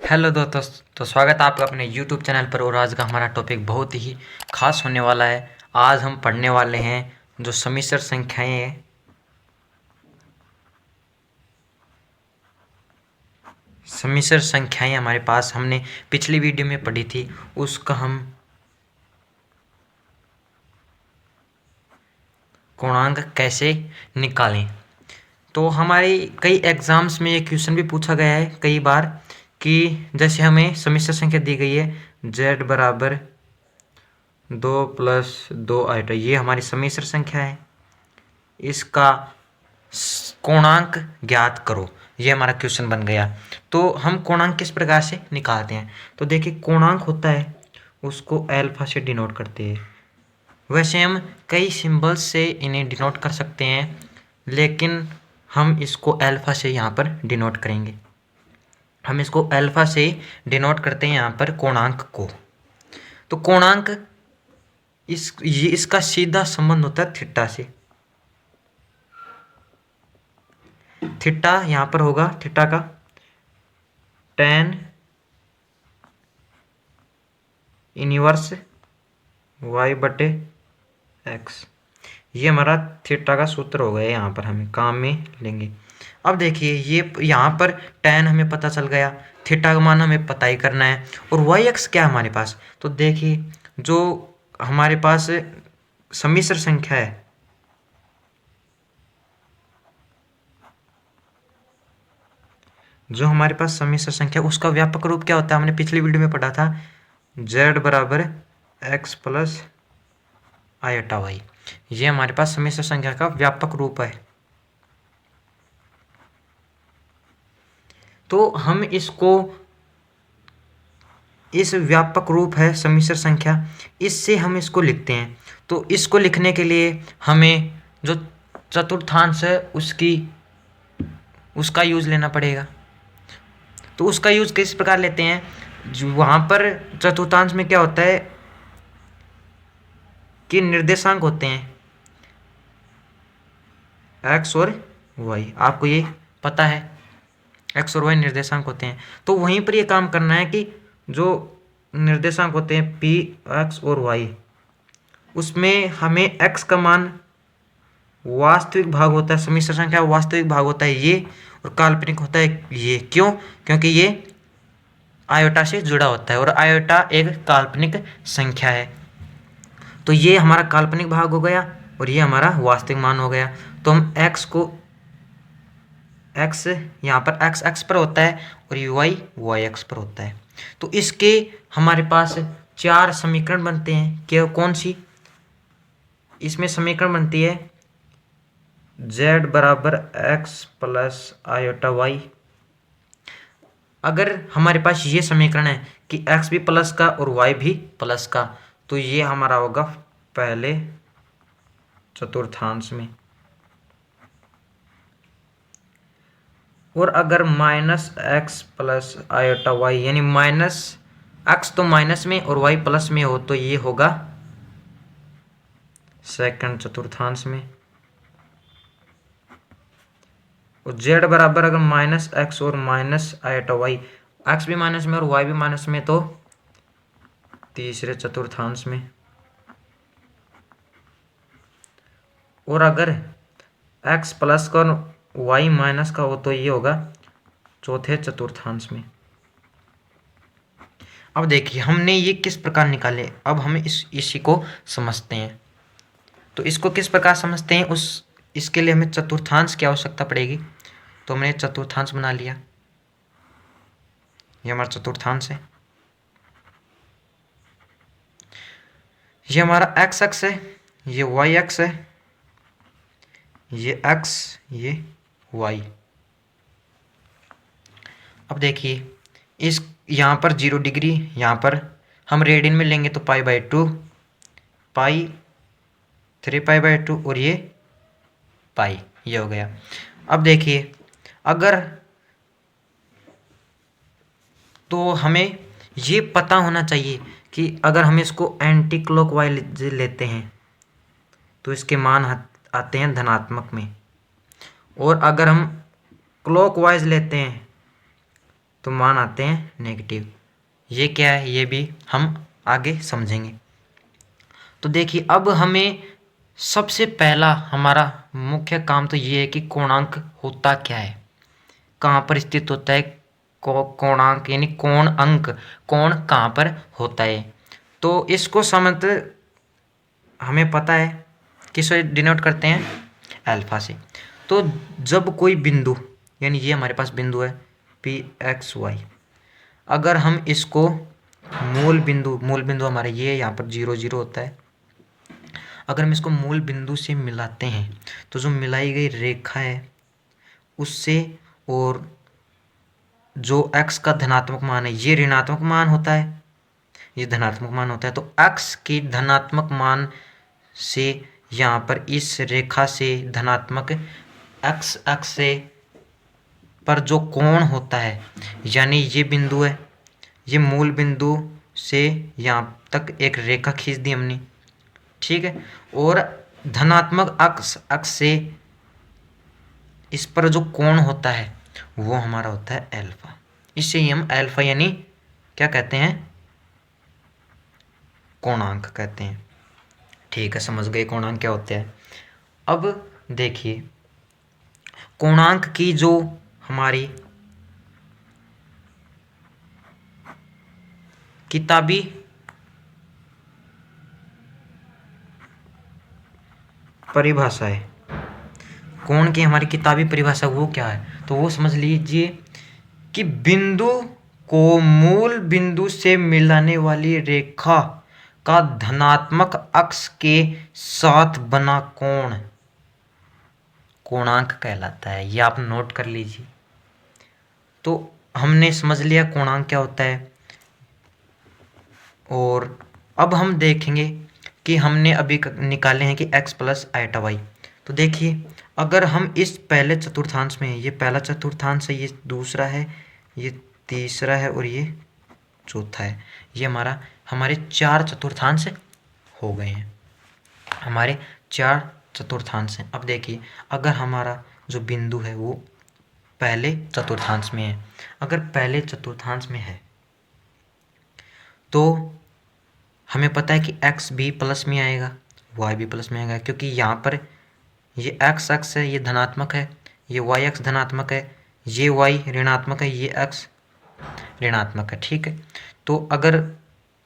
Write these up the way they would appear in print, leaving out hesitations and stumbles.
Hello दोस्तों। तो स्वागत है आपका अपने यूट्यूब चैनल पर। और आज का हमारा टॉपिक बहुत ही खास होने वाला है। आज हम पढ़ने वाले हैं जो सम्मिश्र संख्याएं हैं। सम्मिश्र संख्याएं हमारे पास हमने पिछली वीडियो में पढ़ी थी, उसका हम पूर्णांक कैसे निकालें। तो हमारे कई एग्ज़ाम्स में ये क्वेश्चन भी पूछा गया है कई बार कि जैसे हमें सम्मिश्र संख्या दी गई है z बराबर 2+2i, ये हमारी सम्मिश्र संख्या है, इसका कोणांक ज्ञात करो। ये हमारा क्वेश्चन बन गया। तो हम कोणांक किस प्रकार से निकालते हैं, तो देखिए कोणांक होता है उसको अल्फा से डिनोट करते हैं। वैसे हम कई सिंबल्स से इन्हें डिनोट कर सकते हैं, लेकिन हम इसको अल्फा से यहाँ पर डिनोट करेंगे। हम इसको अल्फा से डिनोट करते हैं यहाँ पर कोणांक को। तो कोणांक इसका सीधा संबंध होता है थीटा से। थीटा यहाँ पर होगा, थीटा का tan इनवर्स y/x, ये हमारा थीटा का सूत्र हो गया। यहाँ पर हमें काम में लेंगे। अब देखिए ये यहाँ पर tan हमें पता चल गया, थीटा का मान हमें पता ही करना है, और y/x क्या है हमारे पास। तो देखिए जो हमारे पास सम्मिश्र संख्या है, जो हमारे पास सम्मिश्र संख्या उसका व्यापक रूप क्या होता है, हमने पिछली वीडियो में पढ़ा था z बराबर x प्लस आयोटा वाई। ये हमारे पास सम्मिश्र संख्या का व्यापक रूप है। तो हम इसको, इस व्यापक रूप है सम्मिश्र संख्या, इससे हम इसको लिखते हैं। तो इसको लिखने के लिए हमें जो चतुर्थांश है उसका यूज लेना पड़ेगा। तो उसका यूज किस प्रकार लेते हैं, जो वहाँ पर चतुर्थांश में क्या होता है कि निर्देशांक होते हैं x और y, आपको ये पता है x और y निर्देशांक होते हैं। तो वहीं पर ये काम करना है कि जो निर्देशांक होते हैं p, x और y, उसमें हमें x का मान वास्तविक भाग होता है, सम्मिश्र संख्या वास्तविक भाग होता है ये, और काल्पनिक होता है ये। क्यों? क्योंकि ये आयोटा से जुड़ा होता है और आयोटा एक काल्पनिक संख्या है। तो ये हमारा काल्पनिक भाग हो गया और ये हमारा वास्तविक मान हो गया। तो हम x को, x यहाँ पर x x पर होता है और y y x पर होता है। तो इसके हमारे पास चार समीकरण बनते हैं। क्या, कौन सी? इसमें समीकरण बनती है z बराबर x प्लस आयोटा y। अगर हमारे पास ये समीकरण है कि x भी प्लस का और y भी प्लस का, तो ये हमारा होगा पहले चतुर्थांश में। और अगर minus x plus iota y, यानी माइनस एक्स तो माइनस में और वाई प्लस में हो, तो ये होगा सेकंड चतुर्थांश में। और जेड बराबर अगर माइनस एक्स और माइनस आयोटा वाई, एक्स भी माइनस में और वाई भी माइनस में, तो तीसरे चतुर्थांश में। और अगर एक्स प्लस का और वाई माइनस का हो, तो ये होगा चौथे चतुर्थांश में। अब देखिए हमने ये किस प्रकार निकाले, अब हमें इसी को समझते हैं। तो इसको किस प्रकार समझते हैं, इसके लिए हमें चतुर्थांश की आवश्यकता पड़ेगी। तो हमने चतुर्थांश बना लिया, ये हमारा चतुर्थांश है। ये हमारा एक्स एक्स है, ये वाई एक्स है, ये एक्स, ये वाई। अब देखिए इस यहाँ पर 0 डिग्री, यहाँ पर हम रेडियन में लेंगे तो π/2, पाई 3π/2 और ये पाई, ये हो गया। अब देखिए अगर, तो हमें ये पता होना चाहिए कि अगर हम इसको एंटी क्लॉकवाइज लेते हैं तो इसके मान आते हैं धनात्मक में, और अगर हम क्लॉकवाइज लेते हैं तो मान आते हैं नेगेटिव। ये क्या है ये भी हम आगे समझेंगे। तो देखिए अब हमें सबसे पहला हमारा मुख्य काम तो ये है कि कोणांक होता क्या है, कहाँ पर स्थित होता है। कोणांक यानी कोण अंक, कोण कहाँ पर होता है। तो इसको समझ हमें पता है किससे डिनोट करते हैं, अल्फा से। तो जब कोई बिंदु यानी ये हमारे पास बिंदु है पी एक्स वाई, अगर हम इसको मूल बिंदु हमारे ये यहाँ पर 0 0 होता है, अगर हम इसको मूल बिंदु से मिलाते हैं तो जो मिलाई गई रेखा है उससे, और जो x का धनात्मक मान है ये ऋणात्मक मान होता है, ये धनात्मक मान होता है, तो x की धनात्मक मान से यहाँ पर इस रेखा से धनात्मक x अक्ष से पर जो कोण होता है, यानी ये बिंदु है, ये मूल बिंदु से यहाँ तक एक रेखा खींच दी हमने, ठीक है। और धनात्मक अक्ष से इस पर जो कोण होता है वो हमारा होता है अल्फा। इसे ही हम अल्फा यानी क्या कहते हैं, कोणांक कहते हैं। ठीक है, समझ गए कोणांक क्या होते हैं। अब देखिए कोणांक की जो हमारी किताबी परिभाषा है, कोण की हमारी किताबी परिभाषा वो क्या है, तो वो समझ लीजिए कि बिंदु को मूल बिंदु से मिलाने वाली रेखा का धनात्मक अक्ष के साथ बना कोण कोणांक कहलाता है। ये आप नोट कर लीजिए। तो हमने समझ लिया कोणांक क्या होता है। और अब हम देखेंगे कि हमने अभी निकाले हैं कि x प्लस आइटा वाई। तो देखिए अगर हम इस पहले चतुर्थांश में, ये पहला चतुर्थांश है, ये दूसरा है, ये तीसरा है और ये चौथा है, ये हमारे 4 चतुर्थांश हो गए हैं, हमारे 4 चतुर्थांश हैं। अब देखिए अगर हमारा जो बिंदु है वो पहले चतुर्थांश में है, अगर पहले चतुर्थांश में है तो हमें पता है कि x भी प्लस में आएगा, y भी प्लस में आएगा, क्योंकि यहाँ पर ये x अक्ष है, ये धनात्मक है, ये y अक्ष धनात्मक है, ये y ऋणात्मक है, ये x ऋणात्मक है, ठीक है। तो अगर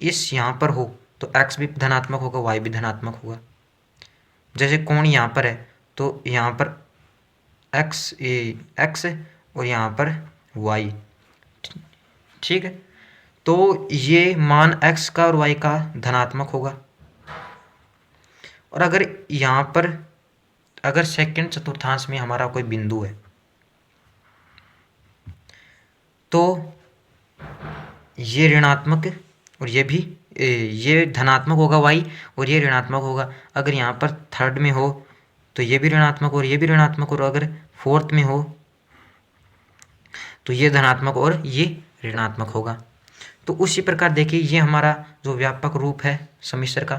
इस यहाँ पर हो तो x भी धनात्मक होगा, y भी धनात्मक होगा। जैसे कोण यहाँ पर है तो यहाँ पर x और यहाँ पर y, ठीक है। तो ये मान x का और y का धनात्मक होगा। और अगर यहाँ पर अगर सेकंड चतुर्थांश में हमारा कोई बिंदु है तो ये ऋणात्मक और ये भी ये धनात्मक होगा y और ये ऋणात्मक होगा। अगर यहाँ पर थर्ड में हो तो ये भी ऋणात्मक और ये भी ऋणात्मक, और अगर फोर्थ में हो तो ये धनात्मक और ये ऋणात्मक होगा। तो उसी प्रकार देखिए ये हमारा जो व्यापक रूप है सम्मिश्र का,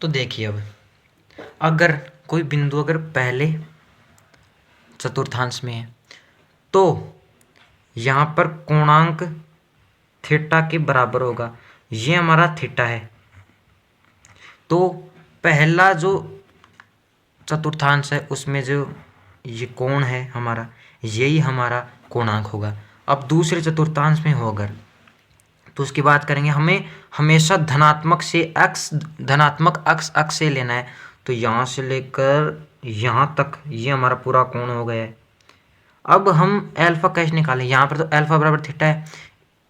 तो देखिए अब अगर कोई बिंदु अगर पहले चतुर्थांश में है तो यहाँ पर कोणांक थीटा के बराबर होगा, ये हमारा थीटा है। तो पहला जो चतुर्थांश है उसमें जो ये कोण है हमारा, यही हमारा कोणांक होगा। अब दूसरे चतुर्थांश में हो अगर तो उसकी बात करेंगे, हमें हमेशा धनात्मक से धनात्मक अक्ष से लेना है। तो यहाँ से लेकर यहाँ तक ये हमारा पूरा कोण हो गया है। अब हम अल्फा कैसे निकालें, यहाँ पर तो अल्फा बराबर थीटा है,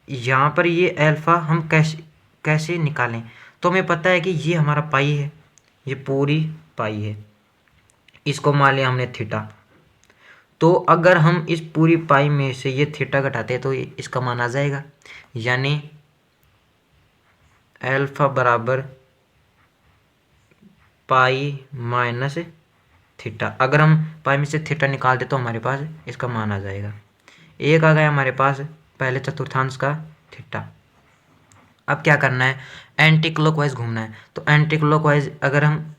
यहाँ पर ये अल्फा हम कैसे निकालें। तो हमें पता है कि ये हमारा पाई है, ये पूरी पाई है, इसको मान लिया हमने थीटा। तो अगर हम इस पूरी पाई में से ये थीटा घटाते हैं तो इसका मान आ जाएगा, यानी अल्फा बराबर पाई माइनस थीटा। अगर हम पाई में से थीटा निकाल दे तो हमारे पास इसका मान आ जाएगा। एक आ गया हमारे पास पहले चतुर्थांश का थीटा। अब क्या करना है, एंटी क्लॉकवाइज घूमना है। तो एंटी क्लॉकवाइज अगर हम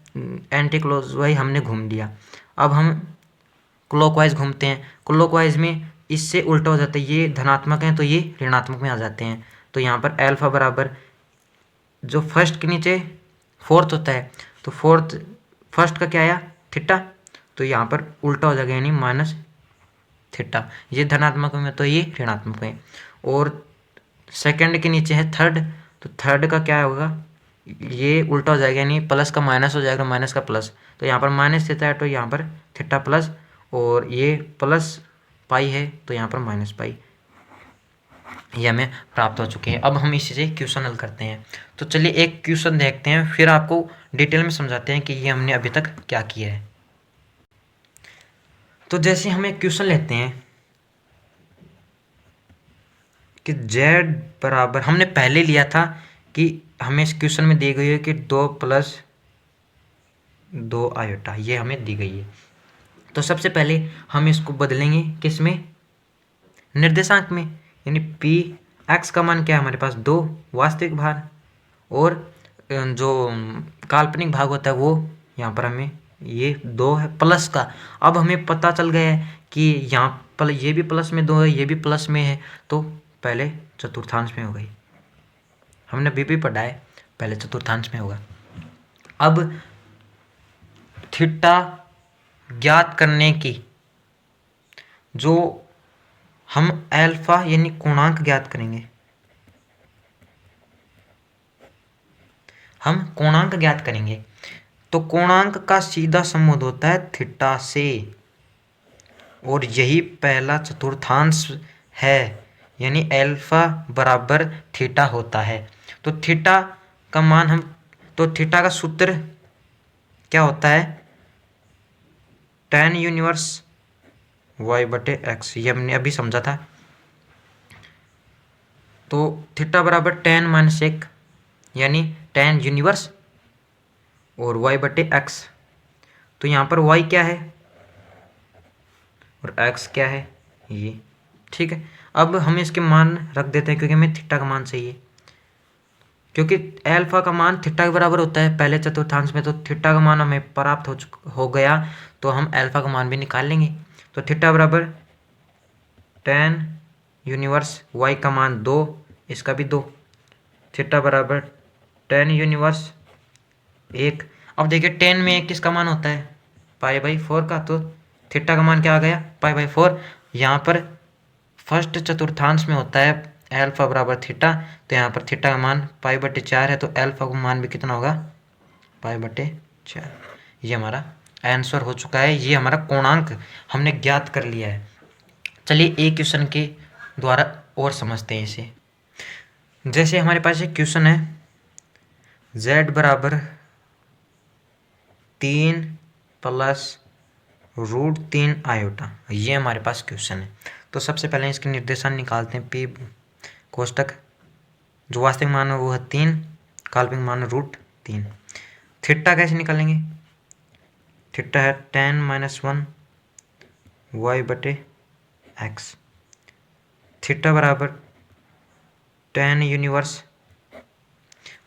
एंटी क्लॉकवाइज हमने घूम लिया, अब हम क्लॉकवाइज घूमते हैं, क्लॉकवाइज में इससे उल्टा हो जाता है, ये धनात्मक है तो ये ऋणात्मक में आ जाते हैं। तो यहाँ पर अल्फा बराबर जो फर्स्ट के नीचे फोर्थ होता है, तो फोर्थ फर्स्ट का क्या आया थीटा, तो यहाँ पर उल्टा हो जाएगा यानी माइनस थीटा, ये धनात्मक में तो ये ऋणात्मक में। और सेकंड के नीचे है थर्ड, तो थर्ड का क्या होगा, ये उल्टा हो जाएगा यानी प्लस का माइनस हो जाएगा, माइनस का प्लस, तो यहाँ पर माइनस थीटा है तो यहाँ पर थीटा प्लस, और ये प्लस पाई है तो यहाँ पर माइनस पाई, ये हमें प्राप्त हो चुके हैं। अब हम इसी से क्वेश्चन हल करते हैं। तो चलिए एक क्वेश्चन देखते हैं, फिर आपको डिटेल में समझाते हैं कि ये हमने अभी तक क्या किया है। तो जैसे हम एक क्वेश्चन लेते हैं कि z बराबर, हमने पहले लिया था कि हमें इस क्वेश्चन में दी गई है कि 2 + 2 आयोटा, ये हमें दी गई है। तो सबसे पहले हम इसको बदलेंगे किस में, निर्देशांक में, यानी पी एक्स का मान क्या है हमारे पास 2 वास्तविक भाग, और जो काल्पनिक भाग होता है वो यहाँ पर हमें ये 2 है प्लस का। अब हमें पता चल गया है कि यहाँ पर ये भी प्लस में 2 है, ये भी प्लस में है, तो पहले चतुर्थांश में हो गई, हमने भी पढ़ा है, पहले चतुर्थांश में होगा। अब थीटा ज्ञात करने की, जो हम अल्फा यानी कोणांक ज्ञात करेंगे, हम कोणांक ज्ञात करेंगे, तो कोणांक का सीधा संबंध होता है थीटा से, और यही पहला चतुर्थांश है, यानी अल्फा बराबर थीटा होता है। तो थीटा का मान हम, तो थीटा का सूत्र क्या होता है, tan यूनिवर्स y/x, ये हमने अभी समझा था। तो थीटा बराबर tan - 1 यानी tan यूनिवर्स और y/x, तो यहाँ पर y क्या है और x क्या है, ये ठीक है। अब हम इसके मान रख देते हैं क्योंकि हमें थीटा का मान चाहिए, क्योंकि अल्फा का मान थीटा के बराबर होता है पहले चतुर्थांश में, तो थीटा का मान हमें प्राप्त हो गया, तो हम अल्फा का मान भी निकाल लेंगे। तो थीटा बराबर tan यूनिवर्स y का मान 2, इसका भी 2, थीटा बराबर tan यूनिवर्स 1। अब देखिए tan में किसका मान होता है π/4 का, तो थीटा का मान क्या आ गया π/4। यहाँ पर फर्स्ट चतुर्थांश में होता है अल्फा बराबर थीटा, तो यहाँ पर थीटा का मान π/4 है, तो अल्फा का मान भी कितना होगा π/4। ये हमारा आंसर हो चुका है, ये हमारा कोणांक हमने ज्ञात कर लिया है। चलिए एक क्वेश्चन के द्वारा और समझते हैं इसे। जैसे हमारे पास एक क्वेश्चन है z बराबर 3 + √3 आयोटा, ये हमारे पास क्वेश्चन है। तो सबसे पहले इसके निर्देशांक निकालते हैं, p कोष्टक, जो वास्तविक मान है वो है 3, काल्पनिक मान है √3। थीटा कैसे निकालेंगे, थीटा है tan - 1 y/x, थीटा बराबर tan यूनिवर्स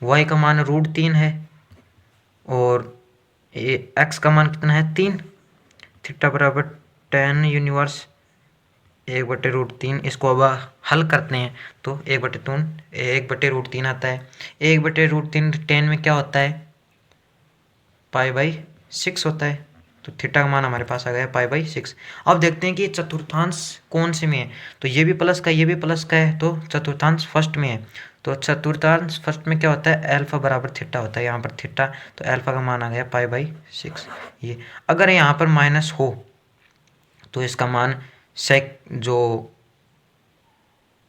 y का मान √3 है और x का मान कितना है 3, थीटा बराबर tan यूनिवर्स 1/√3। इसको अब हल करते हैं तो 1/√3 आता है। 1/√3 tan में क्या होता है π/6 होता है, तो थीटा का मान हमारे पास आ गया π/6। अब देखते हैं कि चतुर्थांश कौन से में है, तो ये भी प्लस का ये भी प्लस का है, तो चतुर्थांश फर्स्ट में है। तो चतुर्थांश फर्स्ट में क्या होता है, अल्फा बराबर थीटा होता है, यहाँ पर थीटा, तो अल्फा का मान आ गया π/6। ये अगर यहाँ पर माइनस हो तो इसका मान जो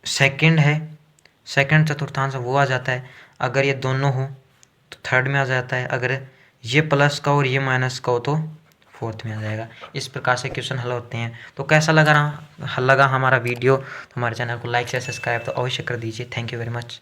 सेकंड है, सेकंड चतुर्थांश वो आ जाता है। अगर ये दोनों हो तो थर्ड में आ जाता है, अगर ये प्लस का और ये माइनस का हो तो फोर्थ में आ जाएगा। इस प्रकार से क्वेश्चन हल होते हैं। तो कैसा लगा हमारा वीडियो, तो हमारे चैनल को लाइक शेयर सब्सक्राइब तो अवश्य कर दीजिए। Thank you very much.